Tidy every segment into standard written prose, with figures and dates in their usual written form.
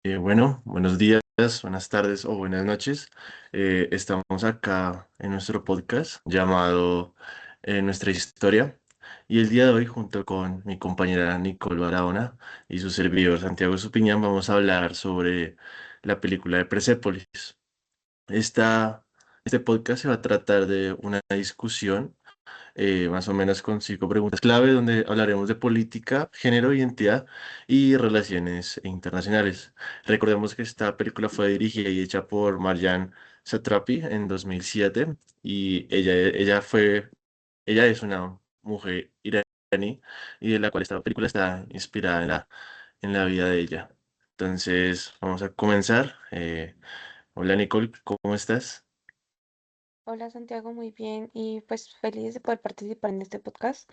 Bueno, buenos días, buenas tardes o buenas noches. Estamos acá en nuestro podcast llamado Nuestra Historia y el día de hoy junto con mi compañera Nicole Barahona y su servidor Santiago Supiñán vamos a hablar sobre la película de Persépolis. Este podcast se va a tratar de una discusión más o menos con 5 preguntas clave donde hablaremos de política, género, identidad y relaciones internacionales. Recordemos que esta película fue dirigida y hecha por Marjan Satrapi en 2007 y ella es una mujer iraní y de la cual esta película está inspirada en la vida de ella. Entonces, vamos a comenzar. Hola Nicole, ¿cómo estás? Hola Santiago, muy bien y pues feliz de poder participar en este podcast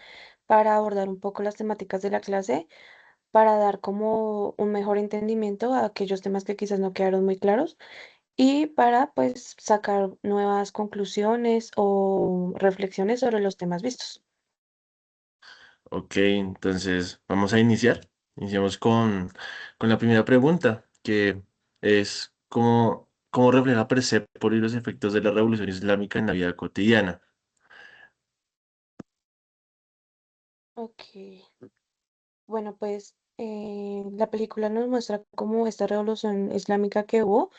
para abordar un poco las temáticas de la clase, para dar como un mejor entendimiento a aquellos temas que quizás no quedaron muy claros y para pues sacar nuevas conclusiones o reflexiones sobre los temas vistos. Ok, entonces vamos a iniciar. Iniciamos con la primera pregunta, que es ¿cómo refleja Persepolis los efectos de la revolución islámica en la vida cotidiana? Ok, bueno pues la película nos muestra cómo esta revolución islámica que hubo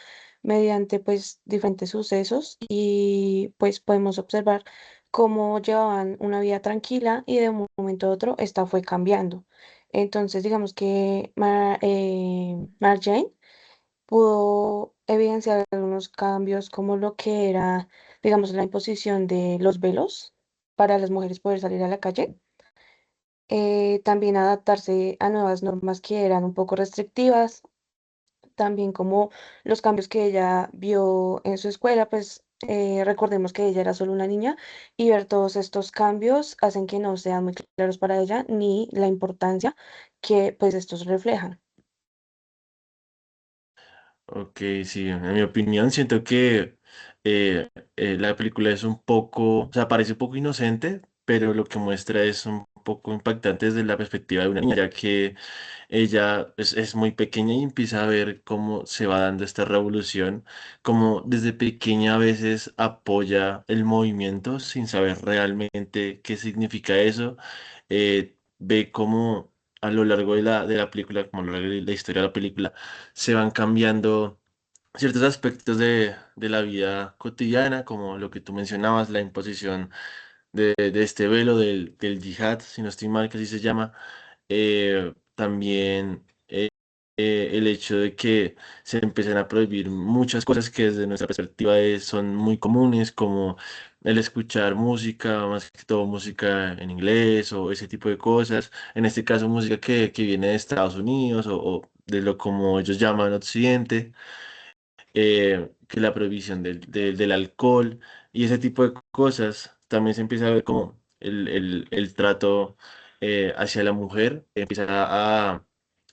mediante pues diferentes sucesos y pues podemos observar cómo llevaban una vida tranquila y de un momento a otro esta fue cambiando. Entonces digamos que Marjane pudo evidenciar algunos cambios como lo que era digamos la imposición de los velos para las mujeres poder salir a la calle, también adaptarse a nuevas normas que eran un poco restrictivas, también como los cambios que ella vio en su escuela, pues recordemos que ella era solo una niña y ver todos estos cambios hacen que no sean muy claros para ella ni la importancia que pues estos reflejan. Ok, sí, en mi opinión siento que la película es un poco, o sea, parece un poco inocente, pero lo que muestra es un poco impactante desde la perspectiva de una niña, ya que ella es muy pequeña y empieza a ver cómo se va dando esta revolución, como desde pequeña a veces apoya el movimiento sin saber realmente qué significa eso. Ve cómo a lo largo de la película, como a lo largo de la historia de la película, se van cambiando ciertos aspectos de la vida cotidiana, como lo que tú mencionabas, la imposición de este velo del yihad, si no estoy mal, que así se llama. También el hecho de que se empiezan a prohibir muchas cosas que desde nuestra perspectiva son muy comunes, como el escuchar música, más que todo música en inglés o ese tipo de cosas. En este caso, música que viene de Estados Unidos o de lo como ellos llaman Occidente, que la prohibición del alcohol y ese tipo de cosas. También se empieza a ver como el trato hacia la mujer empieza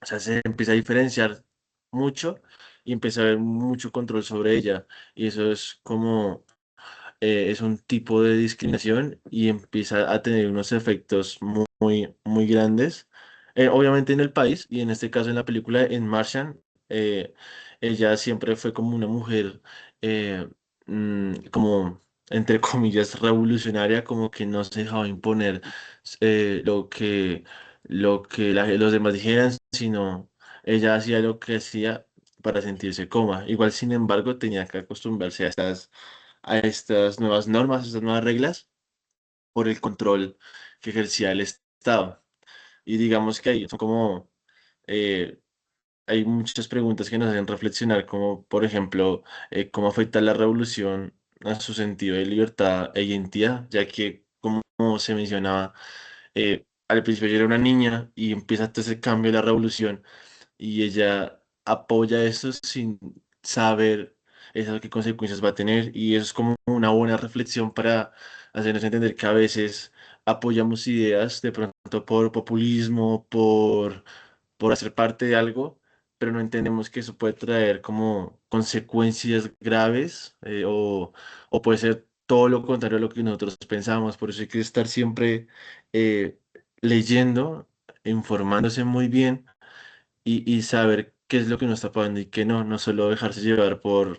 o sea, se empieza a diferenciar mucho y empieza a haber mucho control sobre ella. Y eso es como, es un tipo de discriminación y empieza a tener unos efectos muy, muy grandes. Obviamente en el país y en este caso en la película en Martian, eh, ella siempre fue como una mujer eh, como entre comillas revolucionaria, como que no se dejaba imponer lo que los demás dijeran, sino ella hacía lo que hacía para sentirse cómoda. Igual, sin embargo, tenía que acostumbrarse a estas nuevas normas, a estas nuevas reglas, por el control que ejercía el Estado. Y digamos que ahí son como, eh, hay muchas preguntas que nos hacen reflexionar, como por ejemplo, cómo afecta la revolución a su sentido de libertad e identidad, ya que, como se mencionaba, al principio ella era una niña y empieza todo ese cambio de la revolución y ella apoya eso sin saber eso qué consecuencias va a tener y eso es como una buena reflexión para hacernos entender que a veces apoyamos ideas de pronto por populismo, por hacer parte de algo, pero no entendemos que eso puede traer como consecuencias graves o puede ser todo lo contrario a lo que nosotros pensamos. Por eso hay que estar siempre eh, leyendo, informándose muy bien y saber qué es lo que uno está pagando y qué no, no solo dejarse llevar por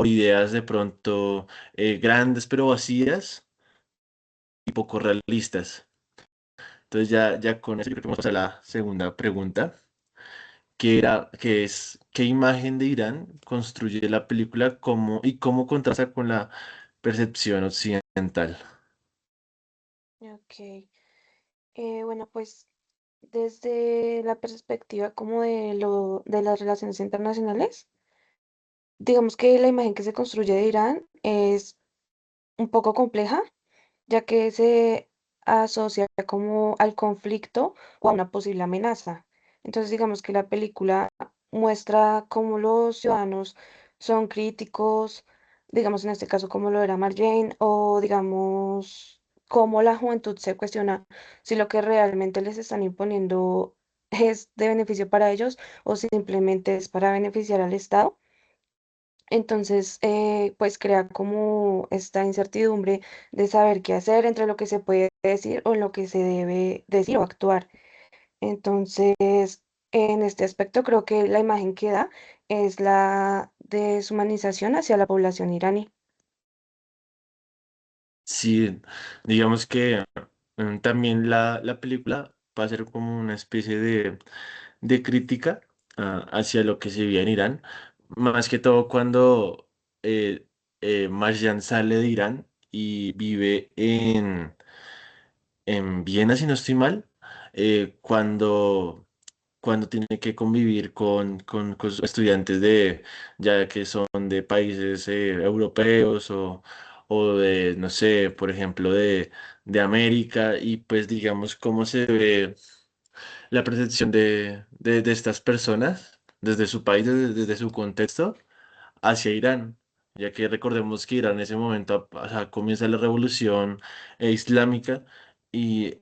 ideas de pronto grandes pero vacías y poco realistas. Entonces ya con eso yo creo que vamos a pasar a la segunda pregunta, que es, ¿qué imagen de Irán construye la película y cómo contrasta con la percepción occidental? Ok. Bueno, pues desde la perspectiva como de las relaciones internacionales, digamos que la imagen que se construye de Irán es un poco compleja, ya que se asocia como al conflicto o a una posible amenaza. Entonces, digamos que la película muestra cómo los ciudadanos son críticos, digamos en este caso como lo era Marjane, o digamos cómo la juventud se cuestiona si lo que realmente les están imponiendo es de beneficio para ellos o simplemente es para beneficiar al Estado. Entonces, pues crea como esta incertidumbre de saber qué hacer entre lo que se puede decir o lo que se debe decir o actuar. Entonces, en este aspecto creo que la imagen que da es la deshumanización hacia la población iraní. Sí, digamos que también la película va a ser como una especie de crítica hacia lo que se vivía en Irán, más que todo cuando eh, Marjan sale de Irán y vive en Viena, si no estoy mal, cuando tiene que convivir con estudiantes ya que son de países europeos o de, no sé, por ejemplo, de América, y pues digamos cómo se ve la percepción de estas personas desde su país, desde su contexto, hacia Irán, ya que recordemos que Irán en ese momento, o sea, comienza la revolución islámica y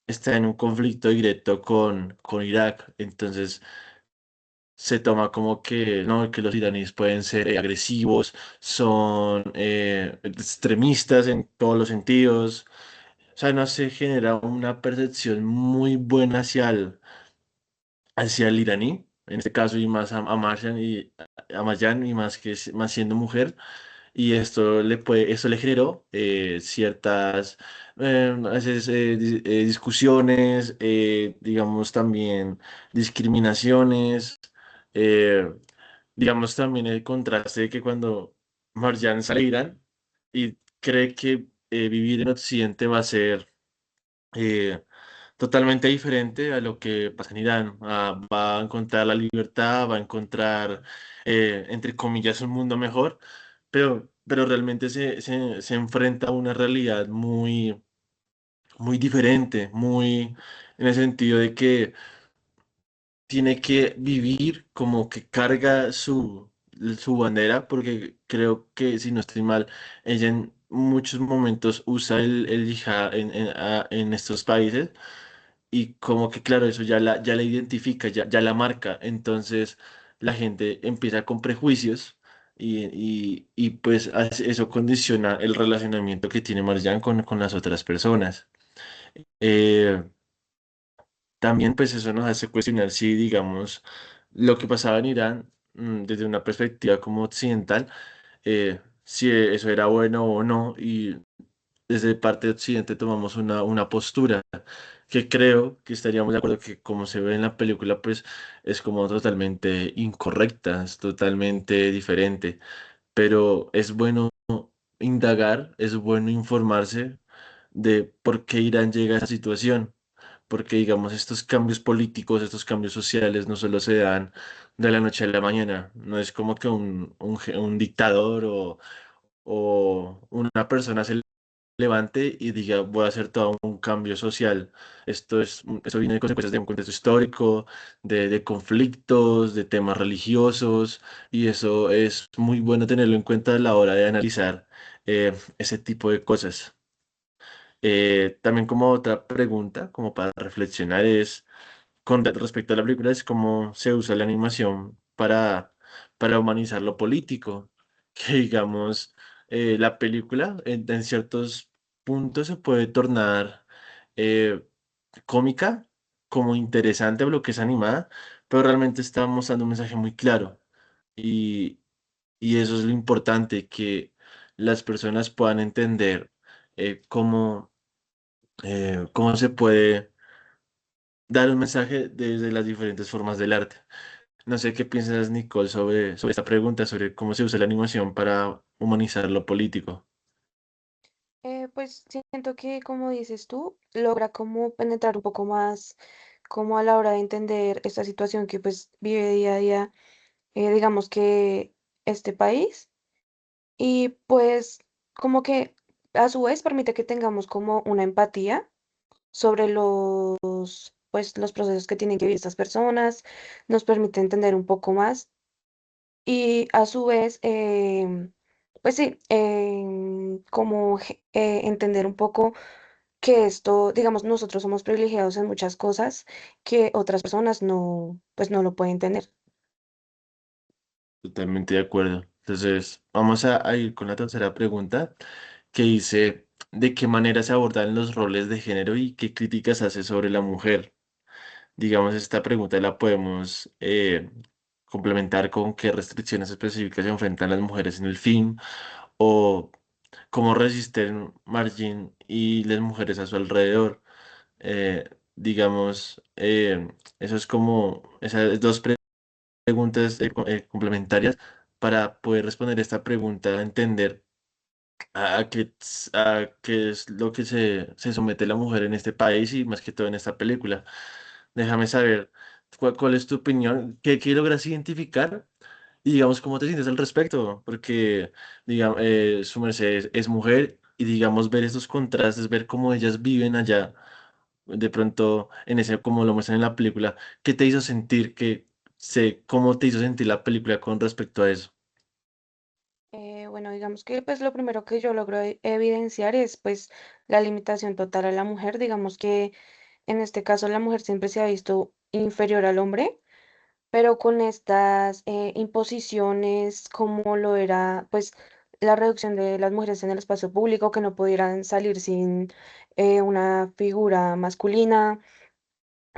está en un conflicto directo con Irak. Entonces se toma como que, no, que los iraníes pueden ser agresivos, son extremistas en todos los sentidos. O sea, no se genera una percepción muy buena hacia el iraní, en este caso, y más a Marjan, y más más siendo mujer. Y esto le generó ciertas a veces, discusiones, digamos también discriminaciones, eh, digamos también el contraste de que cuando Marjan sale de Irán y cree que vivir en Occidente va a ser eh, totalmente diferente a lo que pasa en Irán. Va a encontrar la libertad, va a encontrar, entre comillas, un mundo mejor, pero realmente se enfrenta a una realidad muy diferente, muy en el sentido de que tiene que vivir como que carga su bandera, porque creo que, si no estoy mal, ella en muchos momentos usa el yihad en estos países y como que claro, eso ya la identifica, ya la marca, entonces la gente empieza con prejuicios y pues eso condiciona el relacionamiento que tiene Marjan con las otras personas. Eh, También pues eso nos hace cuestionar si, digamos, lo que pasaba en Irán, desde una perspectiva como occidental, si eso era bueno o no, y desde parte de Occidente tomamos una postura que creo que estaríamos de acuerdo que, como se ve en la película, pues es como totalmente incorrecta, es totalmente diferente, pero es bueno indagar, es bueno informarse de por qué Irán llega a esa situación, porque digamos estos cambios políticos, estos cambios sociales no solo se dan de la noche a la mañana, no es como que un dictador o una persona se levante y diga voy a hacer todo un cambio social. Esto viene de consecuencias de un contexto histórico, de conflictos, de temas religiosos, y eso es muy bueno tenerlo en cuenta a la hora de analizar ese tipo de cosas. También como otra pregunta, como para reflexionar, es con respecto a la película, es cómo se usa la animación para humanizar lo político. Que digamos, la película en ciertos puntos se puede tornar eh, cómica, como interesante lo que es animada, pero realmente está mostrando un mensaje muy claro. Y, y eso es lo importante, que las personas puedan entender cómo, cómo se puede dar un mensaje desde las diferentes formas del arte. No sé qué piensas, Nicole, sobre esta pregunta, sobre cómo se usa la animación para humanizar lo político. Pues siento que, como dices tú, logra como penetrar un poco más como a la hora de entender esta situación que pues vive día a día, digamos que este país. Y pues como que a su vez permite que tengamos como una empatía sobre pues, los procesos que tienen que vivir estas personas, nos permite entender un poco más y a su vez, pues sí, como entender un poco que esto, digamos, nosotros somos privilegiados en muchas cosas que otras personas no, pues no lo pueden tener. Totalmente de acuerdo. Entonces, vamos a ir con la tercera pregunta, que dice, ¿de qué manera se abordan los roles de género y qué críticas hace sobre la mujer? Digamos, esta pregunta la podemos complementar con qué restricciones específicas se enfrentan las mujeres en el film o cómo resisten Margin y las mujeres a su alrededor. Digamos, eso es como esas dos preguntas complementarias para poder responder esta pregunta, entender a qué es lo que se somete la mujer en este país y más que todo en esta película. Déjame saber cuál es tu opinión, qué logras identificar y digamos cómo te sientes al respecto, porque digamos, su merced es mujer y digamos ver estos contrastes, ver cómo ellas viven allá, de pronto en ese, como lo muestran en la película, ¿qué te hizo sentir cómo te hizo sentir la película con respecto a eso? Bueno, digamos que pues lo primero que yo logro evidenciar es pues la limitación total a la mujer. Digamos que en este caso la mujer siempre se ha visto inferior al hombre, pero con estas imposiciones como lo era pues la reducción de las mujeres en el espacio público, que no pudieran salir sin una figura masculina,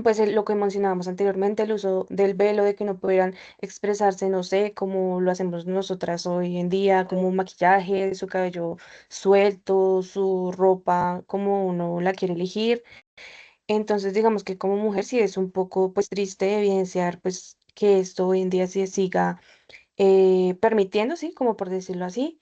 pues lo que mencionábamos anteriormente, el uso del velo, de que no pudieran expresarse, no sé, como lo hacemos nosotras hoy en día, como maquillaje, su cabello suelto, su ropa, como uno la quiere elegir. Entonces, digamos que como mujer sí es un poco pues triste evidenciar pues que esto hoy en día sí siga permitiendo, sí, como por decirlo así,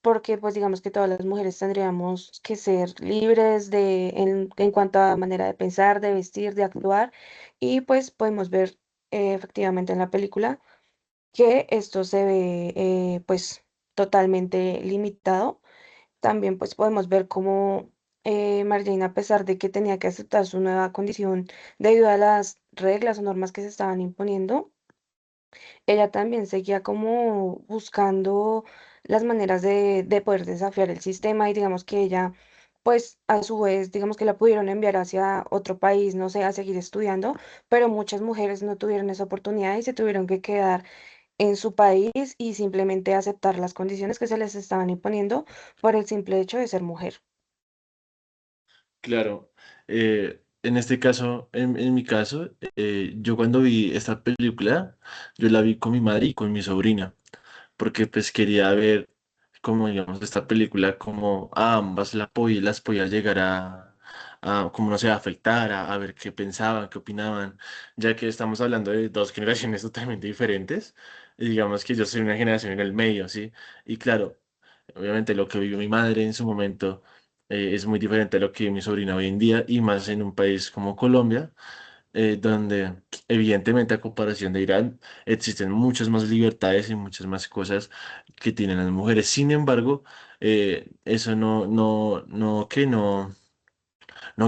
porque pues digamos que todas las mujeres tendríamos que ser libres en cuanto a manera de pensar, de vestir, de actuar, y pues podemos ver efectivamente en la película que esto se ve pues totalmente limitado. También pues podemos ver cómo Marlene, a pesar de que tenía que aceptar su nueva condición debido a las reglas o normas que se estaban imponiendo, ella también seguía como buscando las maneras de poder desafiar el sistema y digamos que ella, pues a su vez, digamos que la pudieron enviar hacia otro país, no sé, a seguir estudiando, pero muchas mujeres no tuvieron esa oportunidad y se tuvieron que quedar en su país y simplemente aceptar las condiciones que se les estaban imponiendo por el simple hecho de ser mujer. Claro, en este caso, en mi caso, yo cuando vi esta película, yo la vi con mi madre y con mi sobrina, porque pues quería ver cómo, digamos, esta película, como a ambas las podía llegar como no sé, a afectar, a ver qué pensaban, qué opinaban, ya que estamos hablando de dos generaciones totalmente diferentes, y digamos que yo soy una generación en el medio, ¿sí? Y claro, obviamente lo que vivió mi madre en su momento es muy diferente a lo que vive mi sobrina hoy en día, y más en un país como Colombia donde evidentemente a comparación de Irán existen muchas más libertades y muchas más cosas que tienen las mujeres. Sin embargo, eso no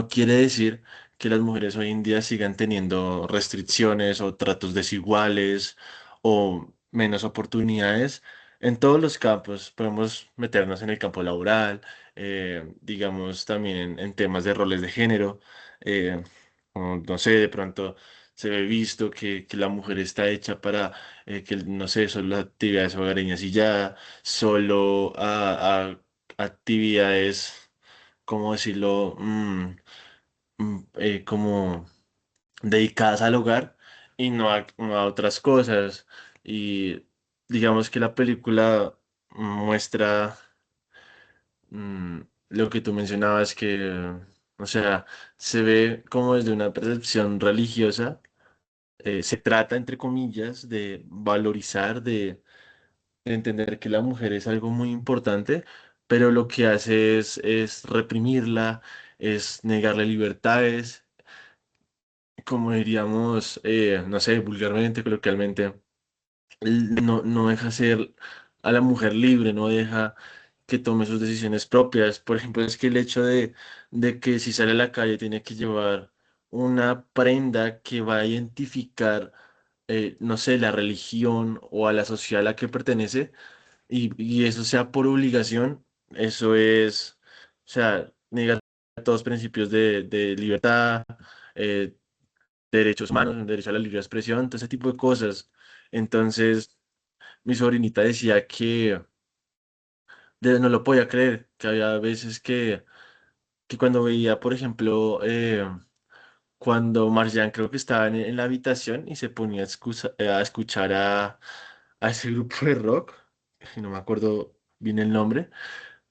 quiere decir que las mujeres hoy en día sigan teniendo restricciones o tratos desiguales o menos oportunidades. En todos los campos podemos meternos en el campo laboral, digamos también en temas de roles de género. eh, o no sé, de pronto se ve visto que la mujer está hecha para que, no sé, solo las actividades hogareñas y ya, solo a actividades, ¿cómo decirlo? Como dedicadas al hogar y no a otras cosas. Y digamos que la película muestra lo que tú mencionabas, que, o sea, se ve como desde una percepción religiosa, se trata, entre comillas, de valorizar, de entender que la mujer es algo muy importante, pero lo que hace es reprimirla, es negarle libertades, como diríamos, no sé, vulgarmente, coloquialmente, no deja ser a la mujer libre, no deja que tome sus decisiones propias. Por ejemplo, es que el hecho de que si sale a la calle tiene que llevar una prenda que va a identificar, no sé, la religión o a la sociedad a la que pertenece, y eso sea por obligación, eso es, o sea, negar todos los principios de libertad, eh, derechos humanos, derecho a la libre expresión, todo ese tipo de cosas. Entonces, mi sobrinita decía que no lo podía creer, que había veces que cuando veía, por ejemplo, cuando Marjan creo que estaba en la habitación y se ponía a escuchar a ese grupo de rock, y no me acuerdo bien el nombre,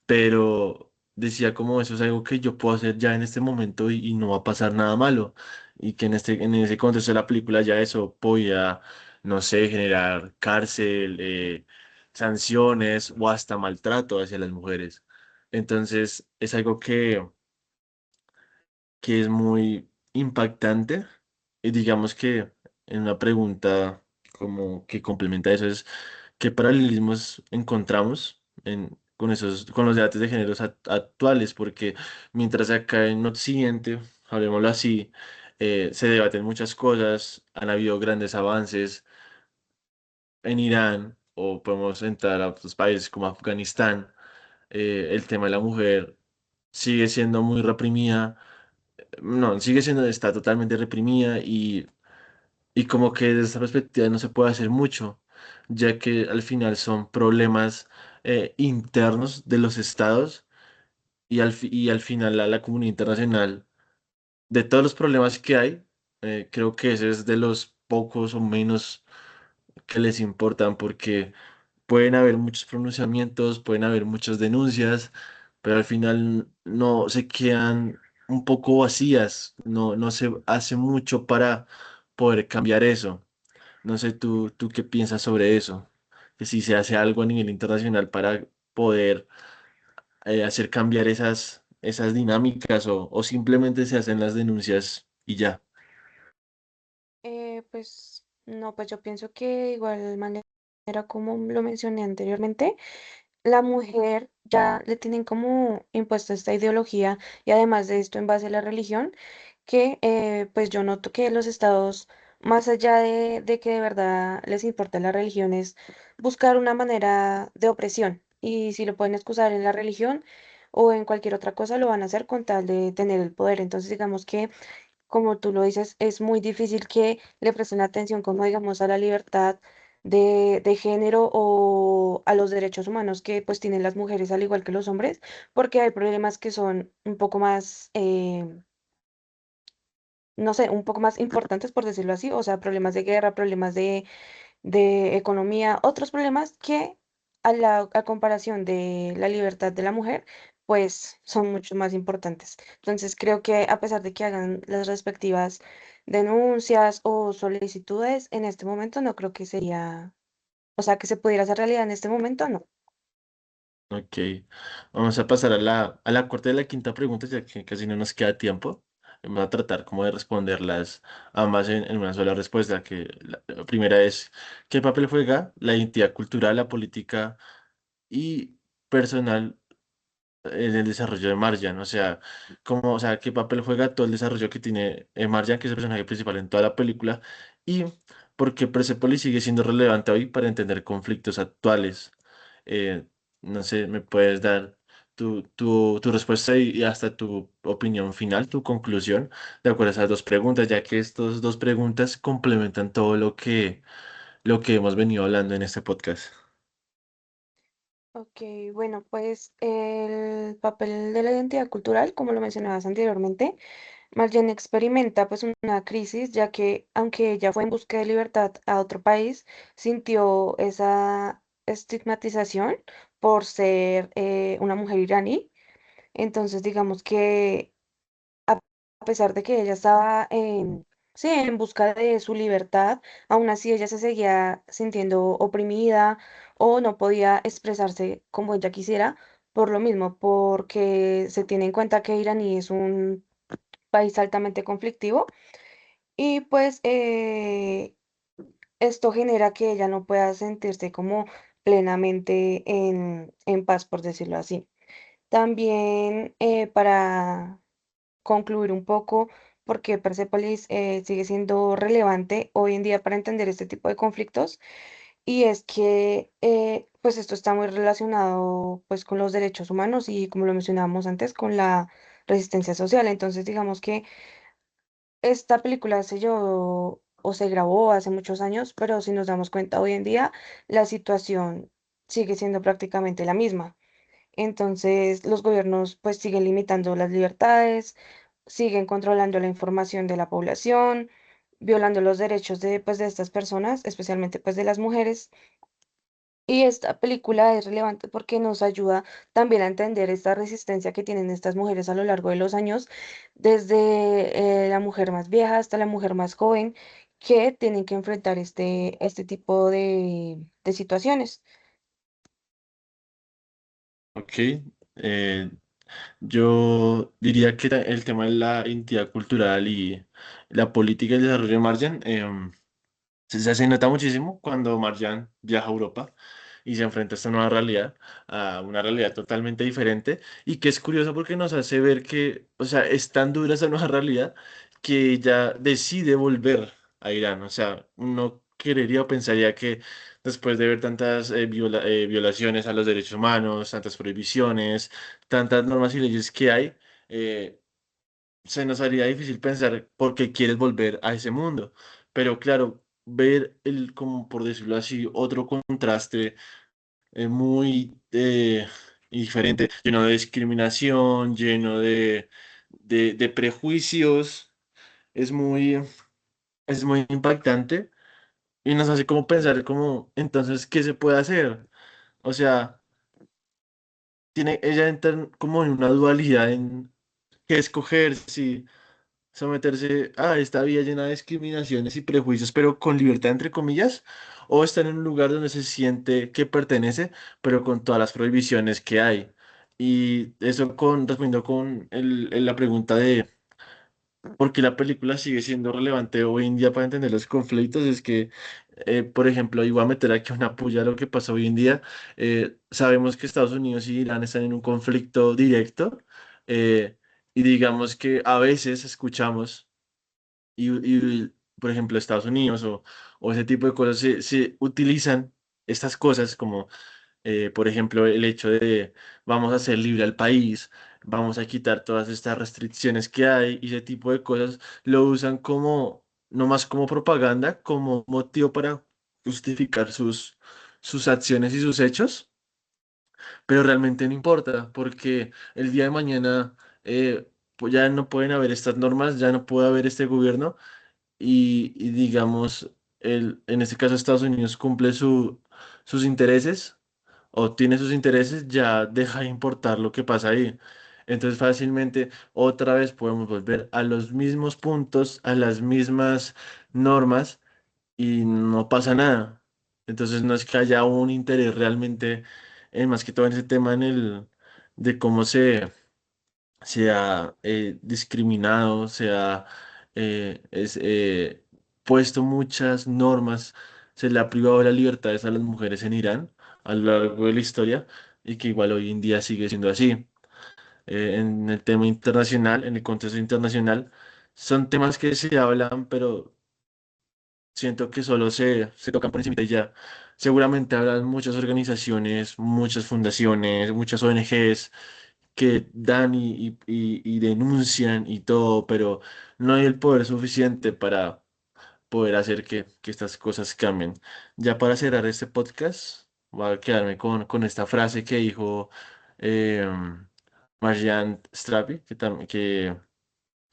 pero decía como eso es algo que yo puedo hacer ya en este momento y no va a pasar nada malo, y que en ese contexto de la película ya eso podía, no sé, generar cárcel, sanciones o hasta maltrato hacia las mujeres. Entonces es algo que es muy impactante, y digamos que en una pregunta como que complementa eso es: ¿qué paralelismos encontramos con los debates de géneros actuales? Porque mientras acá en Occidente, hablemoslo así, se debaten muchas cosas, han habido grandes avances en Irán, o podemos entrar a otros países como Afganistán, el tema de la mujer sigue siendo muy reprimida. No, sigue siendo, está totalmente reprimida, y como que desde esta perspectiva no se puede hacer mucho, ya que al final son problemas internos de los estados, y al final a la comunidad internacional, de todos los problemas que hay, creo que ese es de los pocos o menos que les importan, porque pueden haber muchos pronunciamientos, pueden haber muchas denuncias, pero al final no se quedan un poco vacías, no se hace mucho para poder cambiar eso. No sé tú qué piensas sobre eso, que si se hace algo a nivel internacional para poder hacer cambiar esas dinámicas, o simplemente se hacen las denuncias y ya. Pues no, pues yo pienso que de igual manera, como lo mencioné anteriormente, la mujer ya le tienen como impuesta esta ideología y además de esto en base a la religión, que pues yo noto que los estados, más allá de que de verdad les importa la religión, es buscar una manera de opresión y si lo pueden excusar en la religión o en cualquier otra cosa, lo van a hacer con tal de tener el poder. Entonces digamos que como tú lo dices, es muy difícil que le presten atención, como digamos, a la libertad de género o a los derechos humanos que pues tienen las mujeres al igual que los hombres, porque hay problemas que son un poco más, no sé, un poco más importantes, por decirlo así, o sea, problemas de guerra, problemas de economía, otros problemas que a comparación de la libertad de la mujer, pues son mucho más importantes. Entonces creo que a pesar de que hagan las respectivas denuncias o solicitudes, en este momento no creo que sería, o sea, que se pudiera hacer realidad en este momento, no. Ok, vamos a pasar a la cuarta y la quinta pregunta, ya que casi no nos queda tiempo. Vamos a tratar como de responderlas ambas en una sola respuesta, que la primera es: ¿qué papel juega la identidad cultural, la política y personal en el desarrollo de Marjan? O sea, o sea, ¿qué papel juega todo el desarrollo que tiene Marjan, que es el personaje principal en toda la película? ¿Y por qué Persepolis sigue siendo relevante hoy para entender conflictos actuales? Eh, no sé, ¿me puedes dar tu respuesta y hasta tu opinión final, tu conclusión, de acuerdo a esas dos preguntas, ya que estas dos preguntas complementan todo lo que hemos venido hablando en este podcast? Ok, bueno, pues el papel de la identidad cultural, como lo mencionabas anteriormente, Marlene experimenta pues una crisis, ya que aunque ella fue en busca de libertad a otro país, sintió esa estigmatización por ser una mujer iraní. Entonces, digamos que a pesar de que ella estaba sí, en busca de su libertad, aún así ella se seguía sintiendo oprimida o no podía expresarse como ella quisiera, por lo mismo, porque se tiene en cuenta que Iraní es un país altamente conflictivo y pues esto genera que ella no pueda sentirse como plenamente en paz, por decirlo así. También para concluir un poco por qué Persepolis sigue siendo relevante hoy en día para entender este tipo de conflictos, y es que pues esto está muy relacionado pues con los derechos humanos y, como lo mencionábamos antes, con la resistencia social. Entonces digamos que esta película se llevó o se grabó hace muchos años, pero si nos damos cuenta hoy en día, la situación sigue siendo prácticamente la misma. Entonces, los gobiernos pues siguen limitando las libertades, siguen controlando la información de la población, violando los derechos de, pues, de estas personas, especialmente pues de las mujeres. Y esta película es relevante porque nos ayuda también a entender esta resistencia que tienen estas mujeres a lo largo de los años, desde la mujer más vieja hasta la mujer más joven, que tienen que enfrentar este tipo de situaciones. Ok, eh, yo diría que el tema de la identidad cultural y la política y el desarrollo de Marjan se nota muchísimo cuando Marjan viaja a Europa y se enfrenta a esta nueva realidad, a una realidad totalmente diferente, y que es curioso porque nos hace ver que, o sea, es tan dura esa nueva realidad que ella decide volver a Irán. O sea, uno querería o pensaría que después de ver tantas violaciones a los derechos humanos, tantas prohibiciones, tantas normas y leyes que hay, eh, se nos haría difícil pensar por qué quieres volver a ese mundo. Pero claro, ver el, como por decirlo así, otro contraste muy diferente, lleno de discriminación, lleno de prejuicios, es es muy impactante y nos hace como pensar como, entonces, ¿qué se puede hacer? O sea, ella entra como en una dualidad en qué escoger, si someterse a esta vida llena de discriminaciones y prejuicios, pero con libertad, entre comillas, o estar en un lugar donde se siente que pertenece, pero con todas las prohibiciones que hay. Y eso respondiendo con la pregunta de por qué la película sigue siendo relevante hoy en día para entender los conflictos, es que, por ejemplo, y voy a meter aquí una puya a lo que pasa hoy en día. Sabemos que Estados Unidos y Irán están en un conflicto directo, eh, y digamos que a veces escuchamos por ejemplo, Estados Unidos o ese tipo de cosas se utilizan estas cosas como, por ejemplo, el hecho de vamos a hacer libre al país, vamos a quitar todas estas restricciones que hay y ese tipo de cosas lo usan como, no más como propaganda, como motivo para justificar sus acciones y sus hechos, pero realmente no importa porque el día de mañana pues ya no pueden haber estas normas, ya no puede haber este gobierno y digamos, en este caso Estados Unidos cumple sus intereses o tiene sus intereses, ya deja de importar lo que pasa ahí. Entonces fácilmente otra vez podemos volver a los mismos puntos, a las mismas normas y no pasa nada. Entonces no es que haya un interés realmente, más que todo en ese tema de cómo se ha discriminado, se ha puesto muchas normas, se le ha privado de las libertades a las mujeres en Irán a lo largo de la historia y que igual hoy en día sigue siendo así. En el tema internacional, en el contexto internacional, son temas que se hablan, pero siento que solo se tocan por encima y ya. Seguramente habrán muchas organizaciones, muchas fundaciones, muchas ONGs que dan y denuncian y todo, pero no hay el poder suficiente para poder hacer que estas cosas cambien. Ya para cerrar este podcast, voy a quedarme con esta frase que dijo eh, Marjan Strapi,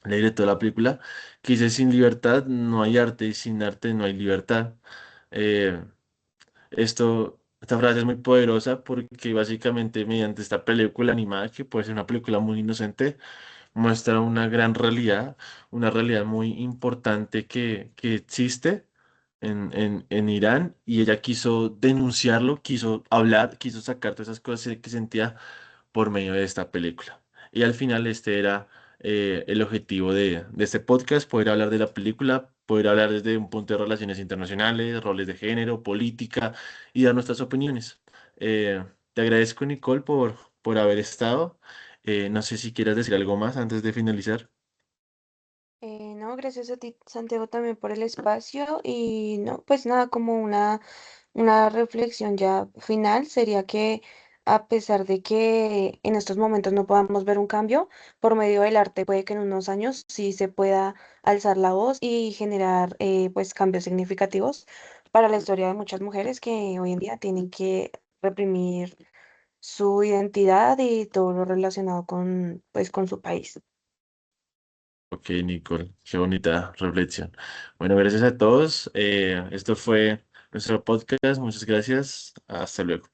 la directora de la película, que dice, sin libertad no hay arte y sin arte no hay libertad. Eh, esta frase es muy poderosa porque básicamente mediante esta película animada, que puede ser una película muy inocente, muestra una realidad muy importante que existe en Irán y ella quiso denunciarlo, quiso hablar, quiso sacar todas esas cosas que sentía por medio de esta película. Y al final este era el objetivo de este podcast, poder hablar de la película, poder hablar desde un punto de relaciones internacionales, roles de género, política y dar nuestras opiniones. Te agradezco, Nicole, por haber estado. No sé si quieras decir algo más antes de finalizar. No, gracias a ti, Santiago, también por el espacio y no, pues nada, como una reflexión ya final sería que a pesar de que en estos momentos no podamos ver un cambio, por medio del arte puede que en unos años sí se pueda alzar la voz y generar pues cambios significativos para la historia de muchas mujeres que hoy en día tienen que reprimir su identidad y todo lo relacionado con pues con su país. Ok, Nicole, qué bonita reflexión. Bueno, gracias a todos. Esto fue nuestro podcast. Muchas gracias. Hasta luego.